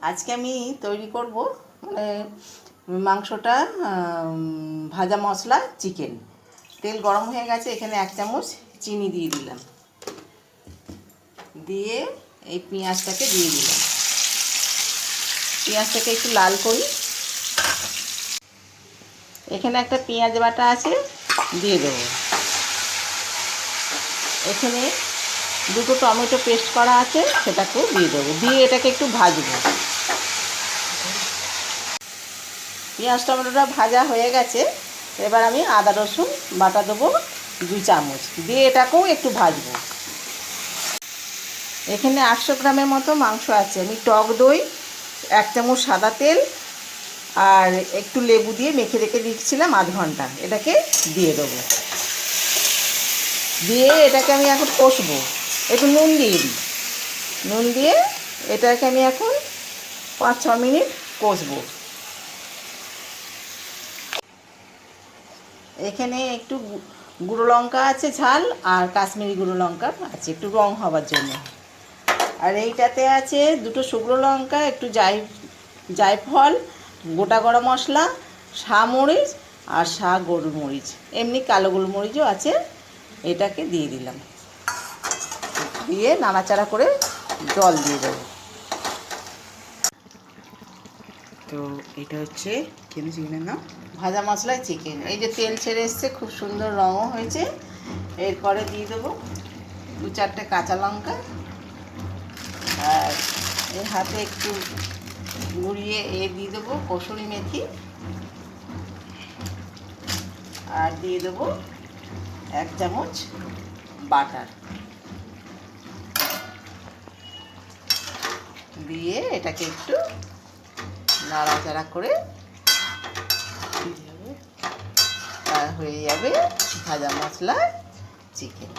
আজকে আমি তৈরি করব মানে মাংসটা ভাজা মশলা চিকেন। তেল গরম হয়ে গেছে, এখানে 1 চামচ চিনি দিয়ে দিলাম, দিয়ে এই পেঁয়াজটাকে দিয়ে দিলাম। পেঁয়াজটাকে একটু লাল করি। এখানে একটা পেঁয়াজ বাটা আছে, দিয়ে দেবো। এখানে 2টো টমেটো পেস্ট করা আছে, সেটাকেও দিয়ে দেবো। দিয়ে এটাকে একটু ভাজবো। পেঁয়াজ টমেটোটা ভাজা হয়ে গেছে, এবার আমি আদা রসুন বাটা দেবো 2 চামচ, দিয়ে এটাকেও একটু ভাজবো। এখানে 800 গ্রামের মতো মাংস আছে। আমি টক দই, 1 চামচ সাদা তেল আর একটু লেবু দিয়ে মেখে রেখে দিচ্ছিলাম আধ ঘন্টা, এটাকে দিয়ে দেবো। দিয়ে এটাকে আমি এখন কষবো। একটু নুন দিয়ে দিই। নুন দিয়ে এটাকে আমি এখন 5-6 মিনিট কষবো। এখানে একটু গুঁড়ো লঙ্কা আছে ঝাল, আর কাশ্মীরি গুঁড়ো লঙ্কা আছে একটু রং হবার জন্য। আর এইটাতে আছে 2টো শুকনো লঙ্কা, একটু জায়ফল, গোটা গরম মশলা, মরিচ আর গোলমরিচ, এমনি কালো গোলমরিচও আছে। এটাকে দিয়ে দিলাম, দিয়ে নাড়াচাড়া করে জল দিয়ে দেবো। তো এটা হচ্ছে চিকেনের নাম ভাজা মশলায় চিকেন। এই যে তেল ছেড়ে এসছে, খুব সুন্দর রঙও হয়েছে। এরপরে দিয়ে দেবো 2-4টে কাঁচা লঙ্কা, আর এর হাতে একটু গুঁড়িয়ে দিয়ে দেবো কসুরি মেথি, আর দিয়ে দেবো 1 চামচ বাটার। দিয়ে এটাকে একটু নাড়াচাড়া করে হয়ে যাবে ভাজা মশলা চিকেন।